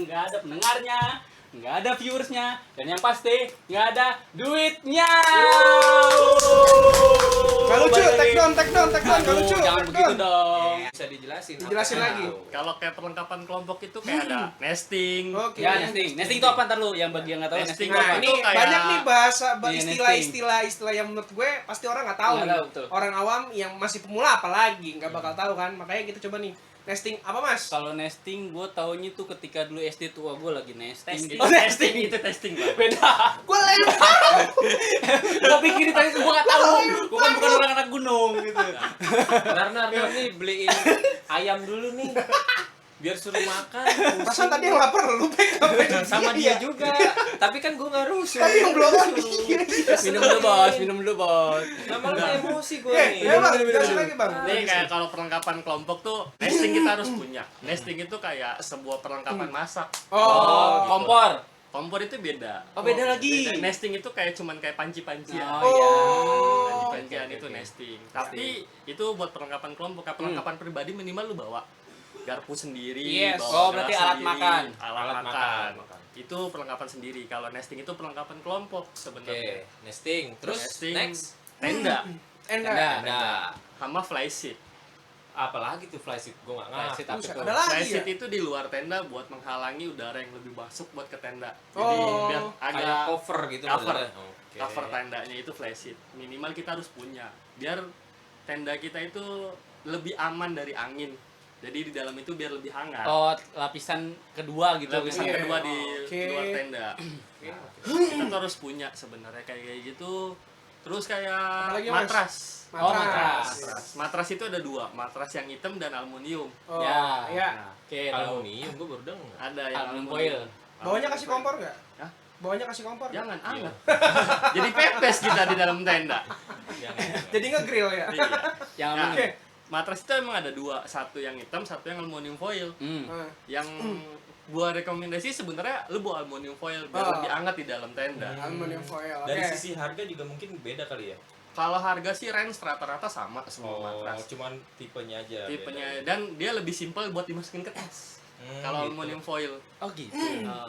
nggak ada pendengarnya, nggak ada viewersnya, dan yang pasti nggak ada duitnya. Gak lucu, take down, gak lucu. Jangan take begitu down. dong. Bisa dijelasin. Dijelasin apa lagi. yang tahu. Kalau kayak perlengkapan kelompok itu kayak ada nesting. Oke. Ya, nesting itu apa ntar lu? Yang bagi yang nggak tahu nesting Nesting. itu Nah, apa? ini Itu kayak- banyak nih bahasa Iya, istilah yang menurut gue pasti orang nggak tahu. Nggak nih. tahu, betul. Orang awam yang masih pemula apalagi nggak bakal tahu kan. Makanya kita coba nih. Nesting apa, Mas? Kalau nesting, gue taunya tuh ketika dulu SD tua gue lagi nesting. Testing. gitu. Oh, testing itu testing, Bang. Beda. Gue lempar. Gue pikir tadi gue nggak tahu. Gue kan bukan orang anak gunung gitu. Narnar nih beliin ayam dulu nih. Biar suruh makan. Perasaan tadi yang lapar lu pengen Sama dia juga. Tapi kan gue nggak rusuh. Tapi yang belum Minum dulu bos, minum dulu bos. Lama-lama emosi gue Oke, nih. ya Bang, jelasin lagi Bang. Ini kayak kalau perlengkapan kelompok tuh nesting kita harus punya. Nesting itu kayak sebuah perlengkapan masak. Oh, Kompor. Kompor itu beda. Oh beda lagi. Beda. Nesting itu kayak cuman kayak panci-pancian. Oh iya. Panci-pancian Oke, itu oke. nesting. Tapi itu buat perlengkapan kelompok. Kayak perlengkapan pribadi minimal lu bawa garpu sendiri. Yes. bawa Oh, gelas berarti alat sendiri, makan. Alat makan. Itu perlengkapan sendiri. Kalau nesting itu perlengkapan kelompok Oke, sebenarnya. nesting. Terus Nesting, next. tenda Enggak. Nah, sama flysheet. apalagi tuh flysheet gue nggak ngerti. Flysheet apa Buset, tuh? ada lagi ya? Flysheet itu di luar tenda buat menghalangi udara yang lebih masuk buat ke tenda. Jadi Oh, biar Kayak agak cover gitu cover. modelnya. Oke. cover tendanya itu flysheet. Minimal kita harus punya biar tenda kita itu lebih aman dari angin. Jadi di dalam itu biar lebih hangat. Oh lapisan kedua gitu. Lapisan Iya. kedua di Oke. luar tenda. Oke. Kita tuh harus punya sebenarnya kayak gitu. Terus kayak Apalagi, Mas? matras. Oh, matras. Matras itu ada dua, matras yang hitam dan aluminium. Oh, Ya. ya. Nah, Oke, tahu. Aluminium gue baru dengar. ada yang Aluminium foil. Bawahnya kasih kompor nggak? Hah? Bawahnya kasih kompor nggak? Jangan anget. Jadi pepes kita di dalam tenda. Jangan. Jadi nge-grill ya? Iya. Yang Nah, aman. Oke. matras itu emang ada dua, satu yang hitam, satu yang aluminium foil. Hmm. Nah, Yang gua rekomendasi sebenarnya lu bawa aluminium foil biar Oh. lebih hangat di dalam tenda. aluminium foil. Oke. Dari sisi harga juga mungkin beda kali ya. Kalau harga sih range rata-rata sama semua matras. cuman tipenya aja. Tipenya dan dia lebih simpel buat dimasukin ke tas. Kalau gitu. aluminium foil Oh gitu.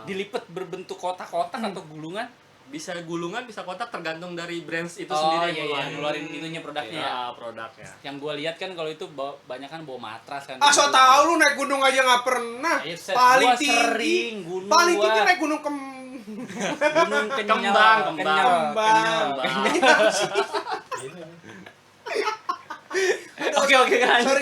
Dilipat berbentuk kotak-kotak atau gulungan? bisa gulungan, bisa kotak tergantung dari brands itu Oh sendiri iya, iya, ngeluarin itunya produknya ya. produknya. Yang gue lihat kan kalau itu banyak kan bawa matras kan. Ah, so tau lu naik gunung aja nggak pernah. Ayo, set. Paling Gua tinggi. sering gunung Paling tinggi gua. naik gunung Gunung Kembang, Kenyal. Kembang. Oke lanjut.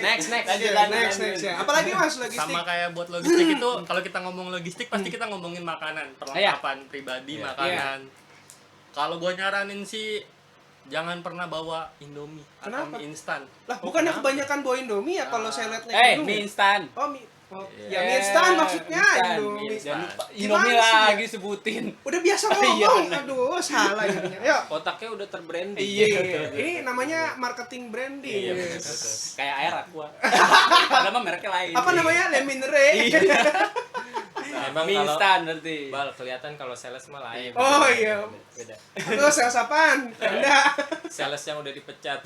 Next. Lanjut, Next ya. Apalagi Mas logistik? Sama kayak buat logistik itu kalau kita ngomong logistik pasti kita ngomongin makanan, perlengkapan pribadi, Iya. makanan. Kalau gua nyaranin sih jangan pernah bawa Indomie atau Kenapa? mie instan. Lah, bukannya kebanyakan bawa Indomie ya kalau saya lihat naik gunung? Mie instan. Oh, mie. Oh, Iya. ya mie instan maksudnya Instan. Indomie. Jangan lupa Gimana Indomie sih ya? lagi sebutin. Udah biasa Iya, ngomong. bener. Aduh, salah jadinya. Yuk. Otaknya udah terbranding. Iya, ini namanya marketing branding. Iya, betul, Yes. betul. Kayak air aqua. Padahal mah mereknya lain. Apa namanya? Lemonade. Emang Mie kalau instan berarti. Bal kelihatan kalau sales mah lain. Oh, iya. Beda. Aduh, sales apaan? Anda Sales yang udah dipecat.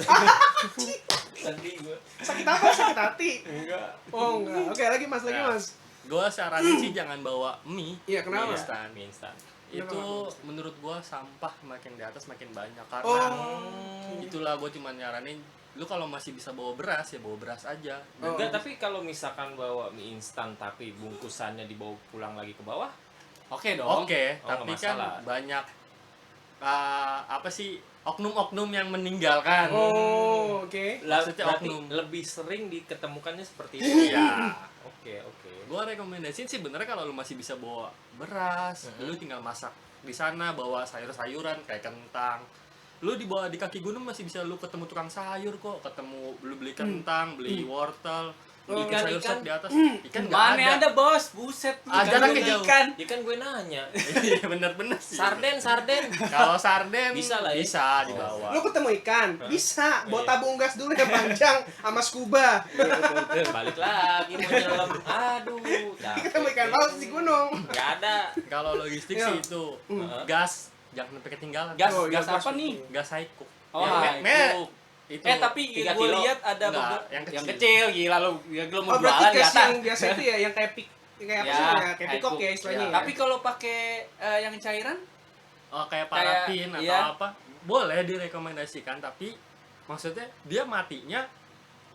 Tadi gue. sakit apa? Sakit hati? Enggak. Oh, enggak. Oke, lagi Mas, lagi Ya. Mas. Gua saranin sih jangan bawa mie. Iya, kenapa? Mie instan. Mie instan. Itu menurut gua sampah makin di atas makin banyak karena Oh. itulah gua cuma nyaranin lu kalau masih bisa bawa beras ya bawa beras aja. Oh. Enggak, tapi kalau misalkan bawa mie instan tapi bungkusannya dibawa pulang lagi ke bawah, Oke dong. Oke, Oh, tapi nggak kan masalah. banyak apa sih oknum-oknum yang meninggalkan. Oh, oke. Maksudnya berarti oknum. lebih sering diketemukannya seperti itu. Iya. Oke. Gua rekomendasiin sih benernya kalau lu masih bisa bawa beras, lu tinggal masak di sana, bawa sayur-sayuran kayak kentang. Lu dibawa di kaki gunung masih bisa lu ketemu tukang sayur kok, ketemu lu beli kentang, beli wortel, bikin sayur Ikan. sop di atas. Ikan nggak Mana ada bos? Buset. Ah, jaraknya jauh. Ikan. Ya kan gue nanya. Iya bener-bener sih. Sarden. Kalau sarden Bisa lah ya? bisa dibawa. Lu ketemu ikan? Bisa. Bawa Iya. tabung gas dulu yang panjang sama scuba. Balik lagi mau nyelam. Aduh, Ketemu ikan laut di gunung. Gak ada. Kalau logistik Iya. sih itu gas jangan sampai ketinggalan. Gas, Oh, iya, gas gas apa nih? Gas high-cook. Oh, Ya, itu. itu Tapi 3 gue kilo. lihat ada Enggak, beberapa yang kecil. yang kecil gila lu. Ya lu mau Oh, berarti jualan di gas atas. yang biasa itu ya, yang kayak kayak apa Ya, sih? Ya, kayak high pikok cook. ya istilahnya. Ya. Ya. Tapi kalau pakai yang cairan, Oh, kayak parafin atau iya. apa boleh direkomendasikan, tapi maksudnya dia matinya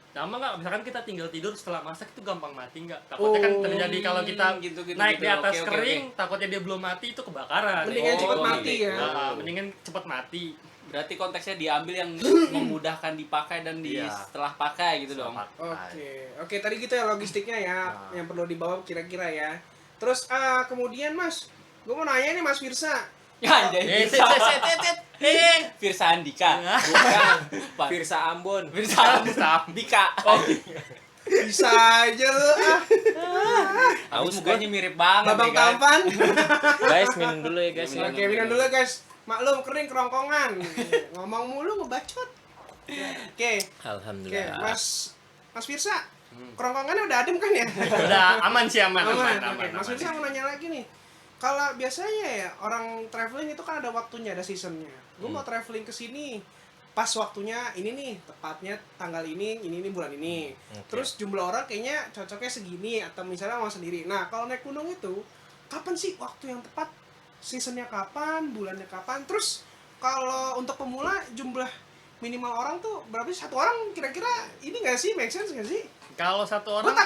lama nggak? Misalkan kita tinggal tidur setelah masak itu gampang mati nggak? Takutnya kan Oh, terjadi kalau kita gitu, naik di atas Oke, oke, kering, takutnya dia belum mati itu kebakaran. Mendingan Oh, cepat gitu. mati ya. Nah, mendingan cepet mati. Berarti konteksnya diambil yang memudahkan dipakai dan Iya. setelah pakai gitu dong. Oke, tadi gitu ya logistiknya ya, Nah. yang perlu dibawa kira-kira ya. Terus kemudian Mas, gue mau nanya nih Mas Firsa. Ya anjay. Firsa Andika. Bukan. Pak. Firsa Ambon. Firsa Andika. Oh, Bisa aja lu tapi mukanya mirip banget Babang ya kan. tampan. Guys, minum dulu ya guys. Minum. Oke, minum dulu guys. Maklum kering kerongkongan. Ngomong mulu ngebacot. Oke, Alhamdulillah. Mas Firsa. Kerongkongannya udah adem kan ya? Udah aman sih, aman. Oke, Mas Firsa mau nanya lagi nih. Kalau biasanya ya orang traveling itu kan ada waktunya, ada seasonnya. Gue mau traveling ke sini, pas waktunya ini nih, tepatnya tanggal ini bulan ini. Oke. Terus jumlah orang kayaknya cocoknya segini atau misalnya mau sendiri. Nah, kalau naik gunung itu kapan sih waktu yang tepat? Seasonnya kapan? Bulannya kapan? Terus kalau untuk pemula jumlah minimal orang tuh berapa sih? Satu orang kira-kira ini nggak sih? Make sense nggak sih? Kalau satu Gue orang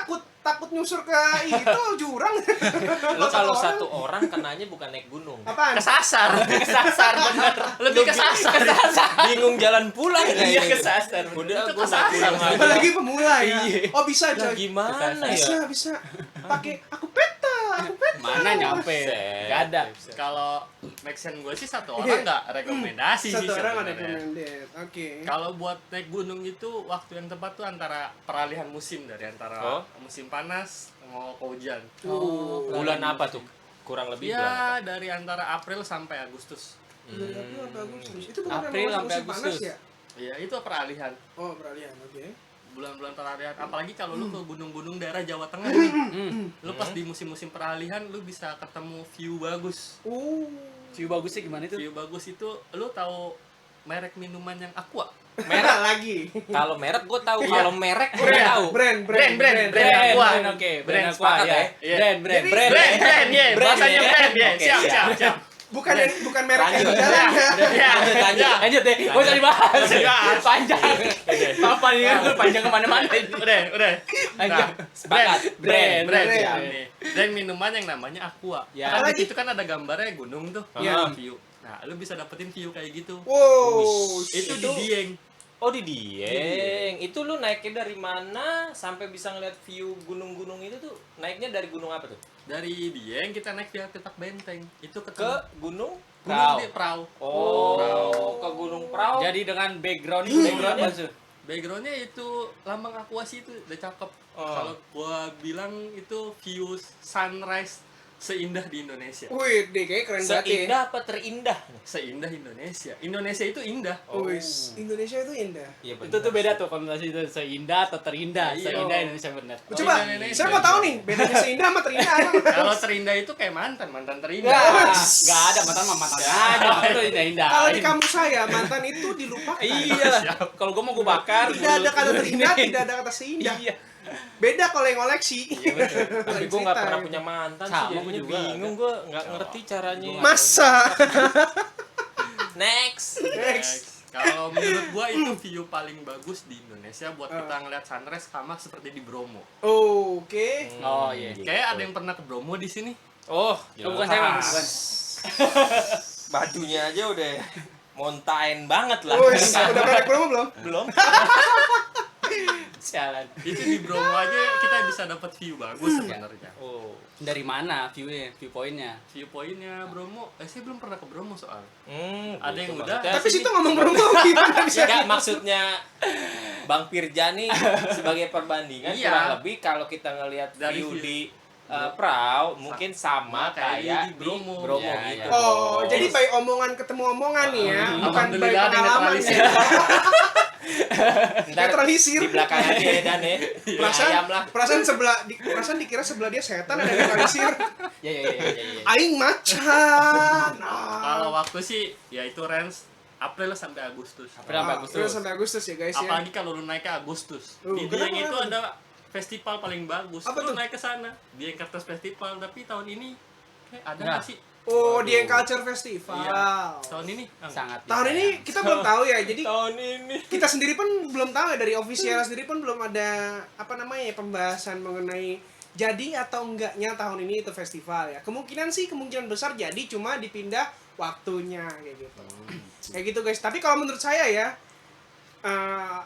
takut nyusur ke itu jurang. Lo kalau satu orang kenanya bukan naik gunung. Apaan? kesasar, bener. Lebih kesasar. Bingung jalan pulang Iya kayaknya. kesasar. Udah Itu gue naik gunung aja. Apalagi pemula ya. Oh bisa Lah coy. gimana ya? Bisa. Pakai aku peta. Mana nyampe? Set. Gak ada. Kalau maxen gue sih satu orang nggak rekomendasi sih Satu orang ada sebenarnya. recommended. Oke. Kalau buat naik gunung itu waktu yang tepat tuh antara peralihan musim, dari antara Oh. musim panas mau ke hujan. Bulan apa tuh? Kurang lebih bulan apa? Ya dari antara April sampai Agustus. Dari April sampai Agustus. Itu bukan April memang sampai musim panas Agustus. ya? Iya itu peralihan. Oh, peralihan. Oke. Bulan-bulan peralihan. Apalagi kalau lu ke gunung-gunung daerah Jawa Tengah nih. Lu pas di musim-musim peralihan lu bisa ketemu view bagus. View bagusnya gimana itu? View bagus itu lu tahu merek minuman yang Aqua? Merah lagi. Kalau merek gue tahu, kalau merek gue tahu. Brand. Aqua. Oke, Brand Aqua sepakat ya. ya? Iya. Brand. Brand, ya. Bahasanya ya. brand, ya. Oke, Siap. Bukan merek yang di Lanjut. jalan ya. Ya. Lanjut deh, gak usah dibahas. Dibahas. Panjang. Apa nih kan gue panjang kemana-mana. Udah. Lanjut. Sepakat. Brand. Brand. Ya. Dan minuman yang namanya Aqua. Ya. Kan di situ kan ada gambarnya gunung tuh. Iya. View. Nah, lu bisa dapetin view kayak gitu. Wow. Itu di Dieng. Oh di Dieng. Itu lu naiknya dari mana sampai bisa ngeliat view gunung-gunung itu tuh? Naiknya dari gunung apa tuh? Dari Dieng kita naik via Petak Benteng. Itu Ke ke gunung? gunung di Prau. Oh, ke Gunung Prau. Jadi dengan backgroundnya apa tuh? Backgroundnya itu lambang Aqua sih, itu udah cakep. Oh. Kalau gua bilang itu view sunrise seindah di Indonesia. Wih, deh kayak keren banget ya. Seindah apa terindah? Seindah Indonesia. Indonesia itu indah. Wis, Indonesia itu indah. Iya Itu tuh beda tuh konotasi itu seindah atau terindah. Iya. Seindah Indonesia benar. Coba, Indonesia. saya mau tahu nih bedanya seindah sama terindah apa? Kalau terindah itu kayak mantan terindah. Gak ada mantan mah mantan aja. Itu indah-indah. Kalau di kampus saya mantan itu dilupakan. Iya. Kalau gue mau gue bakar. Tidak ada kata terindah, tidak ada kata seindah. Iya. Beda kalau yang koleksi. Iya betul. Tapi gue nggak Cerita, pernah ya. punya mantan Sama, sih, gua jadinya juga bingung gue nggak ngerti caranya. Masa? Next. Next. Kalau menurut gua itu view paling bagus di Indonesia buat kita ngeliat sunrise sama seperti di Bromo. Oke. Oh iya. Kayak ada yang pernah ke Bromo di sini. Oh, Bukan saya bang. Bukan. bajunya aja udah mountain banget lah. Wis, udah pernah promo belum? Belum. Sialan. Itu di Bromo aja kita bisa dapat view bagus sebenarnya. Oh. Dari mana viewnya, viewpointnya? Viewpointnya Bromo, saya belum pernah ke Bromo soal. Ada yang gitu. udah. Maksudnya Tapi sini- situ ngomong promo gimana bisa? Enggak, maksudnya Bang Firjani sebagai perbandingan Iya. kurang lebih kalau kita ngelihat Dari view view. di Prau mungkin sama kayak kayak di Bromo. Bromo Ya, gitu. ya. Oh, jadi by omongan ketemu omongan nih ya, bukan by Alhamdulillah ada yang pengalaman netralisir. ya. Ntar Netralisir. di belakang aja ya Dan ya. Ayam lah. Perasaan dikira sebelah dia setan ada netralisir. Ya ya ya ya. ya. Aing macan. Kalau waktu sih ya itu range April sampai Agustus. April sampai Agustus. April sampai Agustus ya guys ya. Apalagi kalau lu naik ke Agustus. Di Kenapa, Dieng itu kenapa? ada festival paling bagus. Apa Lu tuh? naik ke sana, Dieng Culture Festival, tapi tahun ini kayak ada Nah. nggak sih? Oh, Dieng Culture Festival. Iya. Tahun ini Sangat Tahun ini kita belum tahu ya. Jadi Tahun ini. kita sendiri pun belum tahu ya, dari official sendiri pun belum ada apa namanya pembahasan mengenai jadi atau enggaknya tahun ini itu festival ya. Kemungkinan besar jadi, cuma dipindah waktunya kayak gitu. Kayak gitu guys. Tapi kalau menurut saya ya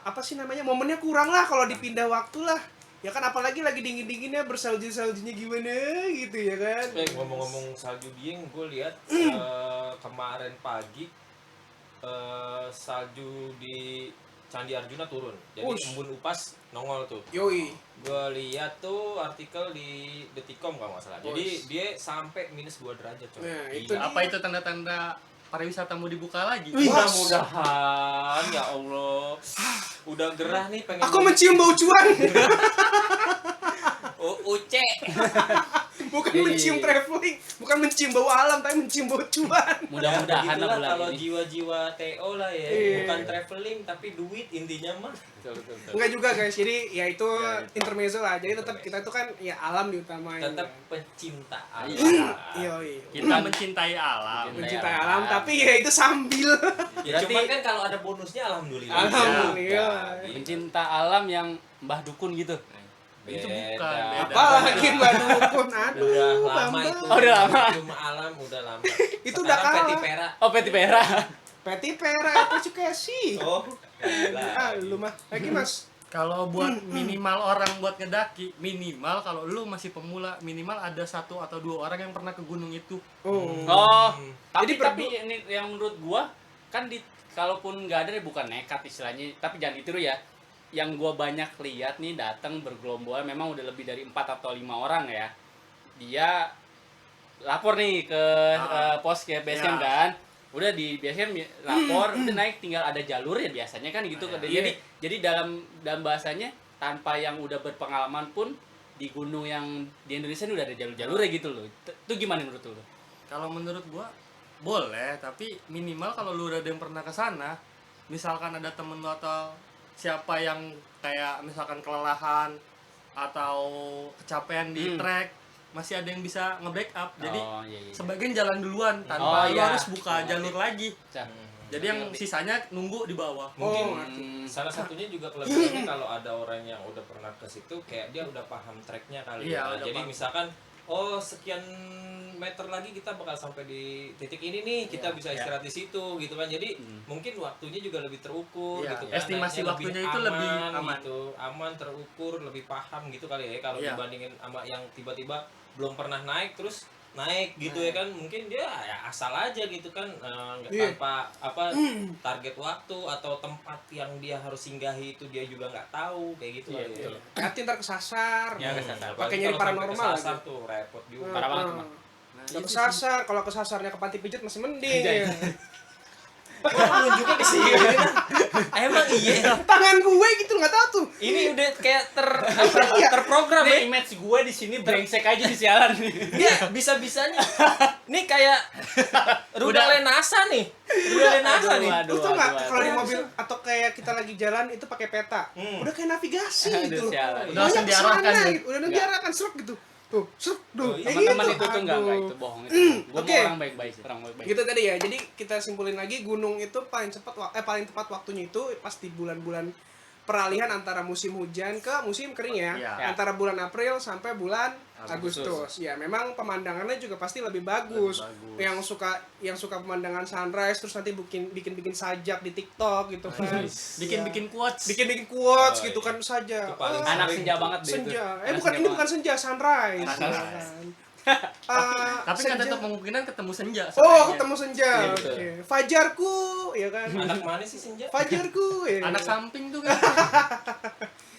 apa sih namanya, momennya kurang lah kalau dipindah waktu lah. Ya kan, apalagi lagi dingin-dinginnya bersalju-saljunya gimana gitu ya kan. Ngomong-ngomong salju Dieng, gue lihat kemarin pagi salju di Candi Arjuna turun. Jadi Ush. embun upas nongol tuh. Yoi. Gue lihat tuh artikel di Detikcom kalau nggak salah. Jadi Ush. dia sampai -2 derajat coy. Nah, Gila. itu dia. Apa itu tanda-tanda pariwisata mau dibuka lagi? Wih. Mudah-mudahan ya Allah. Udah gerah nih pengen. Aku mencium bau cuan. Uce. Bukan Iya, iya, mencium iya. traveling, bukan mencium bau alam, tapi mencium bau cuan. Mudah-mudahan Begitulah lah bulan kalau ini. jiwa-jiwa TO lah ya. Iya. Bukan traveling tapi duit intinya mah. Betul. Enggak juga guys, jadi ya itu Ya, itu. intermezzo lah. Jadi tetap kita tuh kan ya alam diutamain. Tetap pencinta alam. Iya, iya. Kita mencintai alam. Mencintai alam, tapi ya itu sambil. Ya Berarti- cuman kan kalau ada bonusnya alhamdulillah. Alhamdulillah. Ya, Pencinta alam yang Mbah Dukun gitu. Itu beda. bukan, beda. Apalagi Mbak Dukun, aduh. Udah lama Bambang. itu. Oh, udah lama. Cuma alam udah lama. Itu udah Sekarang kalah. Peti Pera. Oh, Peti Pera. Peti Pera apa sih? Oh. Ah, lu mah. Lagi Mas. Kalau buat minimal orang buat ngedaki, minimal kalau lu masih pemula, minimal ada 1 atau 2 orang yang pernah ke gunung itu. Oh. Oh, Jadi tapi ini yang menurut gua kan kalaupun nggak ada bukan nekat istilahnya, tapi jangan ditiru ya. Yang gua banyak lihat nih datang bergerombol memang udah lebih dari 4 atau 5 orang ya. Dia lapor nih ke pos ke base camp Ya. kan. Udah di base camp lapor, udah naik, tinggal ada jalur ya biasanya kan gitu. Iya. Jadi dalam bahasanya tanpa yang udah berpengalaman pun di gunung yang di Indonesia ini udah ada jalur-jalurnya gitu loh. Itu gimana menurut lu? Kalau menurut gua boleh, tapi minimal kalau lu udah ada yang pernah ke sana, misalkan ada temen lu atau siapa yang kayak misalkan kelelahan atau kecapean di trek, masih ada yang bisa nge-backup. Jadi Oh, iya, iya. sebagian jalan duluan Oh, tanpa lu iya. harus buka jalur lagi. Cah. Jadi yang sisanya nunggu di bawah. Mungkin Oh, salah satunya juga kelebihannya kalau ada orang yang udah pernah ke situ kayak dia udah paham treknya kali Iya, ya. udah Jadi paham. misalkan oh sekian meter lagi kita bakal sampai di titik ini nih, kita bisa istirahat di situ gitu kan. Jadi mungkin waktunya juga lebih terukur Iya, gitu kan. estimasi Naiknya waktunya itu lebih aman. gitu. Aman, terukur, lebih paham gitu kali ya kalau Iya. dibandingin sama yang tiba-tiba belum pernah naik terus naik gitu ya kan, mungkin dia ya asal aja gitu kan, nggak Iya. tanpa apa target waktu atau tempat yang dia harus singgahi itu dia juga nggak tahu kayak gitu Iya, kali betul. ya. Hati ntar kesasar. Ya, kesasar. Apalagi Pakai nyari kalau sampai paranormal kesasar lagi. tuh repot juga. Parah banget, Mak. Udah kesasar, kalau kesasarnya ke panti pijat masih mending. Anjay. Ya. Kok nunjuknya ke sini? Emang iya. Tangan gue gitu nggak tahu tuh. Ini udah kayak Iya. terprogram Nih ya. image gue di sini brengsek aja di siaran nih. Dia bisa-bisanya. Nih kayak rudal NASA nih. Rudal NASA nih. Aduh, Lu tau nggak aduh, kalau di aduh. mobil atau kayak kita lagi jalan itu pakai peta, udah kayak navigasi Aduh, gitu loh. sialan. Udah langsung Pokoknya kesana diarahkan ya? gitu, udah diarahkan seruk gitu. Tuh, seruk Oh, tuh. iya. Kayak Teman-teman gitu. itu tuh enggak Aduh. itu bohong itu. Gue Oke. mau orang baik-baik, orang baik-baik. Gitu tadi ya. Jadi kita simpulin lagi, gunung itu paling tepat waktunya itu pas di bulan-bulan peralihan antara musim hujan ke musim kering ya. Iya. Antara bulan April sampai bulan Agustus. Agustus. Ya, memang pemandangannya juga pasti lebih bagus. Lebih bagus. Yang suka pemandangan sunrise terus nanti bikin sajak di TikTok gitu kan. Bikin quotes. Bikin quotes Oh, gitu iya. kan sajak. Itu paling Ah, Anak sering senja tuh. banget deh itu. senja. Anak Bukan, senja ini bukan senja, sunrise. Sunrise. Tapi Tapi kan tetap kemungkinan ketemu senja. Oh, sebenarnya. ketemu senja. Iya, betul. Oke. Fajarku, ya kan. Anak mana sih senja? Fajarku. Ya. Anak samping tuh kan.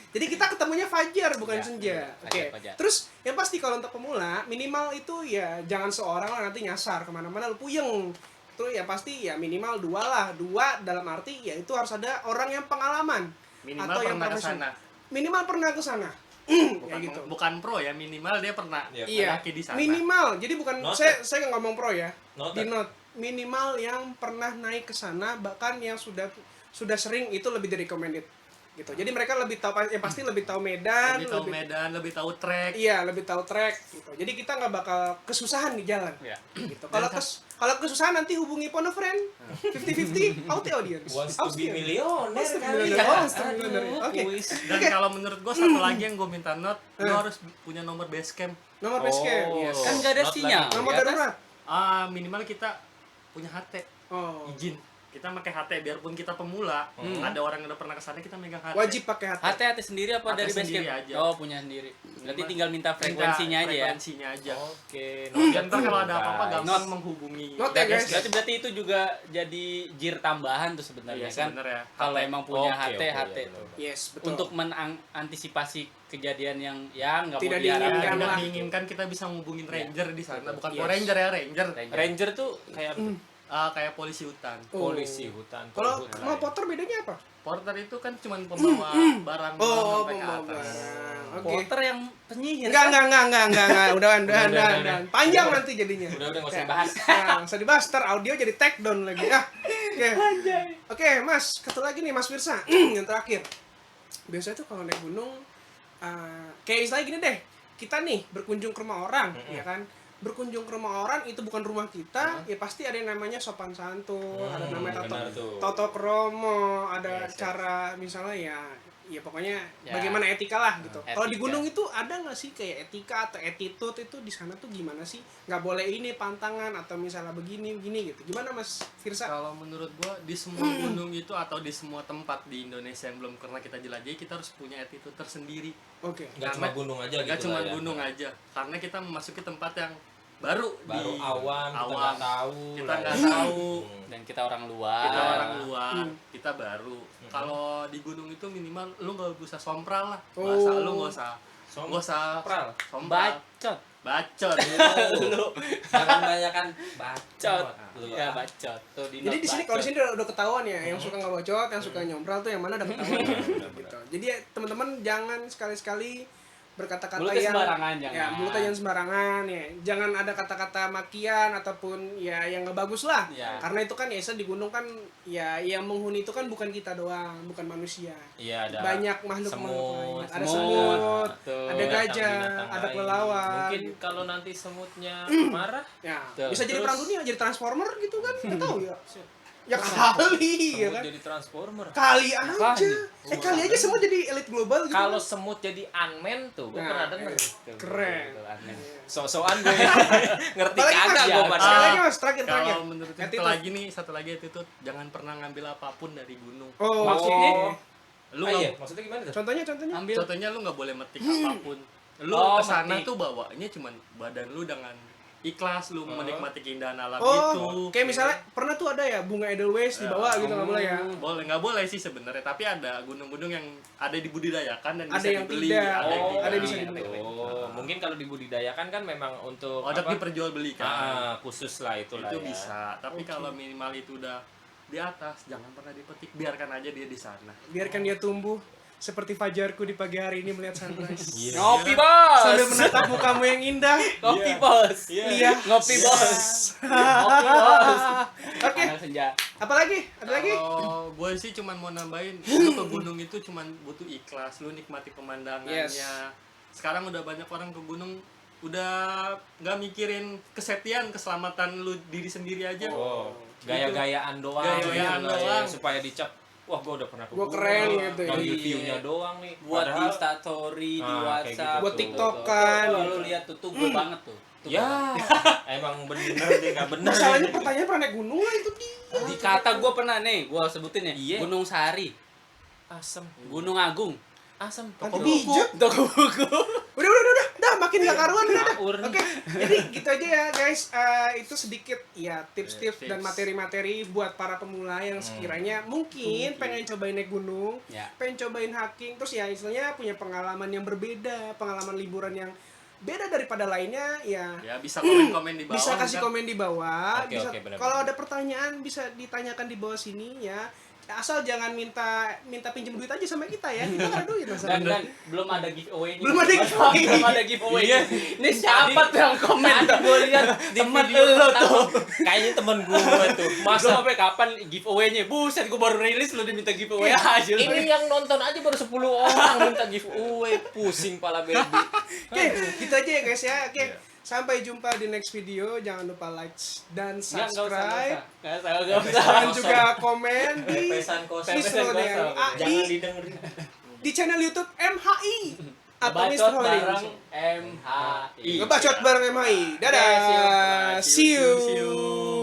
Jadi kita ketemunya fajar bukan Iya, senja. iya, Oke. fajar. Terus yang pasti kalau untuk pemula minimal itu ya jangan seorang lah nanti nyasar kemana-mana lu puyeng. Terus ya pasti ya minimal 2 lah. 2 dalam arti ya itu harus ada orang yang pengalaman. Minimal Atau yang pernah ke profesional. sana. Minimal pernah ke sana. Bukan, Kayak gitu. bukan pro ya, minimal dia pernah Iya. Iya. mendaki di sana. Minimal. Jadi bukan Noted. saya nggak ngomong pro ya. Noted. Di note minimal yang pernah naik ke sana bahkan yang sudah sering itu lebih di recommended. gitu. Jadi mereka lebih tahu pasti lebih tahu medan, Lebih tahu medan, lebih tahu track. iya, lebih tahu track gitu. Jadi kita nggak bakal kesusahan di jalan. Ya. Gitu. Kalau kesusahan nanti hubungi Pono Friend 50-50 audience. Wants to be millionaire Wants to be kali. millionaire. Wants to be Aduh, millionaire. Oke. kuis. Dan kalau menurut gue satu lagi yang gue minta note, lu harus punya nomor base camp. Nomor base camp. Oh. Yes. Kan nggak ada Not sinyal. lagi. Nomor di atas. darurat. Minimal kita punya HT, Oh. izin. Kita pakai HT biarpun kita pemula, ada orang yang udah pernah kesana kita megang HT. Wajib pakai HT. HT sendiri apa HT dari base sendiri camp? aja. Oh, punya sendiri. Berarti tinggal minta Minta frekuensinya aja ya. Frekuensinya aja. Oke. Dan ntar kalau ada apa-apa guys. gampang menghubungi. Not ya, guys. Berarti itu juga jadi gear tambahan tuh sebenarnya Iya, kan. sebenarnya. Kalau emang punya Oke, HT, oke, HT iya, tuh. benar. Yes, betul. Untuk mengantisipasi kejadian yang ya nggak Tidak mau diharapkan. diinginkan Tidak lah. diinginkan kita bisa ngubungin ranger di sana, bukan Yes. Power Ranger ya, ranger. Ranger tuh kayak Kayak polisi hutan. Oh. polisi hutan. Kalau hutan. sama Potter bedanya apa? Porter itu kan cuma pembawa barang Oh, sampai ke pembawa atas. barang. Oke. Porter yang penyihir. Enggak. Udah. Udah. Panjang nanti jadinya. Udah nggak usah Ya. dibahas. Nah, nggak usah dibahas, ntar audio jadi take down lagi. Oke. Oke, Mas, satu lagi nih Mas Firsa. Yang terakhir. Biasanya tuh kalau naik gunung kayak istilahnya gini deh. Kita nih berkunjung ke rumah orang, ya kan? Berkunjung ke rumah orang itu bukan rumah kita, ya pasti ada yang namanya sopan santun, ada namanya benar tuh. toto kromo, ada Yes, yes. cara misalnya ya pokoknya Ya. bagaimana etika lah gitu. Kalau di Etika. gunung itu ada nggak sih kayak etika atau attitude itu di sana tuh gimana sih? Nggak boleh ini pantangan atau misalnya begini gitu. Gimana Mas Firsa? Kalau menurut gua di semua gunung itu atau di semua tempat di Indonesia yang belum pernah kita jelajahi, kita harus punya attitude tersendiri. Oke. Nggak cuma gunung aja Nggak gitu cuma lah ya. gunung aja, karena kita memasuki tempat yang baru awam, kita nggak tahu. kita lah nggak ya. tahu. Dan kita orang luar. Kita orang luar, kita baru. Kalau di gunung itu minimal lu nggak usah sompral lah, bahasa lu nggak usah Sompral. sompral, Bacot. bacot. Lu jangan banyakan bacot. Lu. Ya bacot. Tuh Jadi di sini kalau di sini udah ketahuan ya, yang suka nggak bacot, yang suka nyombral tuh yang mana udah ketahuan. Gitu. Jadi ya, teman-teman jangan sekali-sekali berkata-kata Mulutnya yang sembarangan, jangan. ya mulutnya jangan sembarangan ya, jangan ada kata-kata makian ataupun ya yang nggak bagus lah. Ya. Karena itu kan ya di gunung kan ya yang menghuni itu kan bukan kita doang, bukan manusia. Iya, ada Banyak makhluk semut, lain. Ada semut, semut, betul. ada gajah, binatang-binatang ada lain. kelelawar. Mungkin kalau nanti semutnya marah, Ya, Betul. bisa jadi Terus- perang dunia, jadi transformer gitu kan? Nggak tahu ya. Ya kali ya semut kan? jadi transformer. Kali aja. Makanya. Kali aja semua jadi elit global gitu. Kalau semut jadi unman tuh, gue Nah, pernah denger. Keren. So-soan gue ngerti Apalagi kagak Mas, gue mas. sekali lagi Mas, terakhir. Kalau menurut itu Attitude. lagi nih, satu lagi attitude, jangan pernah ngambil apapun dari gunung. Oh, Maksudnya? Lu Ah, nggak- iya, maksudnya gimana tuh? Contohnya. Ambil. contohnya lu nggak boleh metik apapun. Lu Oh, kesana metik. tuh bawanya cuman badan lu dengan ikhlas, lu menikmati keindahan alam Oh, itu. kayak misalnya pernah tuh ada ya bunga Edelweiss dibawa gitu nggak boleh ya? Boleh, nggak boleh sih sebenarnya, tapi ada gunung-gunung yang ada dibudidayakan dan Ada bisa yang dibeli, tidak. ada yang Oh, tidak. ada yang bisa dibeli. Oh, mungkin kalau dibudidayakan kan memang untuk Untuk diperjualbelikan. khusus lah itulah itu ya. bisa, tapi kalau minimal itu udah di atas, jangan pernah dipetik, biarkan aja dia di sana. Biarkan dia tumbuh seperti fajarku di pagi hari ini melihat sunrise. Ngopi, Bos. Sambil menatap mukamu yang indah. Ngopi, Bos. Iya. Ngopi, Bos. Ngopi, Bos. Oke, Anak senja. apalagi? Ada lagi? Kalau gue sih cuman mau nambahin, lu ke gunung itu cuman butuh ikhlas, lu nikmati pemandangannya. Yes. Sekarang udah banyak orang ke gunung udah nggak mikirin kesetiaan, keselamatan lu diri sendiri aja. Oh, gaya-gayaan doang. Gaya-gayaan gitu lah ya, doang. supaya dicap. Wah, gue udah pernah ke Gua gunung keren nih. gitu ya. Ngambil Iya. view-nya doang nih. Buat di Padahal- Instastory, di Ah, kayak WhatsApp. gitu. Buat TikTokan. Tuh, lu lihat tuh gue banget tuh. Tuh, Ya, emang bener deh, nggak bener. Masalahnya pertanyaan pernah naik gunung lah itu dia. Di kata gue pernah nih, gue sebutin ya. Iya. Gunung Sahari, Asem. Gunung Agung, Asem. Nanti bijak. Toko buku. Udah, makin gak karuan udah. Ngawur nih. Oke, jadi gitu aja ya guys. Itu sedikit ya tips-tips dan Tips. materi-materi buat para pemula yang sekiranya mungkin pengen cobain naik gunung, Ya. pengen cobain hiking, terus ya istilahnya punya pengalaman yang berbeda, pengalaman liburan yang beda daripada lainnya ya. Ya bisa komen-komen di bawah. Bisa kasih ntar. komen di bawah. Oke, Bisa oke, benar-benar. kalau ada pertanyaan bisa ditanyakan di bawah sini ya. asal jangan minta pinjem duit aja sama kita ya. Kita nggak ada duit Dan masalahnya. belum ada giveaway-nya. Belum ada giveaway. Belum ada giveaway. Iya. Ini siapa tuh yang komen Tadi tuh? gue lihat di Temen video lo pertama, tuh. kayaknya temen gue tuh. Belum Masa sampai kapan giveaway-nya? Buset, gue baru rilis lu diminta giveaway aja. lu. ini yang nonton aja baru 10 orang minta giveaway, pusing pala baby. Oke, gitu aja ya guys ya. Oke, sampai jumpa di next video. Jangan lupa like dan subscribe. Enggak usah. Dan juga komen di Pesan kosong. Mistro Pesan dengan kosong. A Jangan di didengerin. channel YouTube MHI atau Bacot Mistro bareng Holdings. MHI. Ngebacot bareng MHI. Dadah. Oke, see you. See you. See you.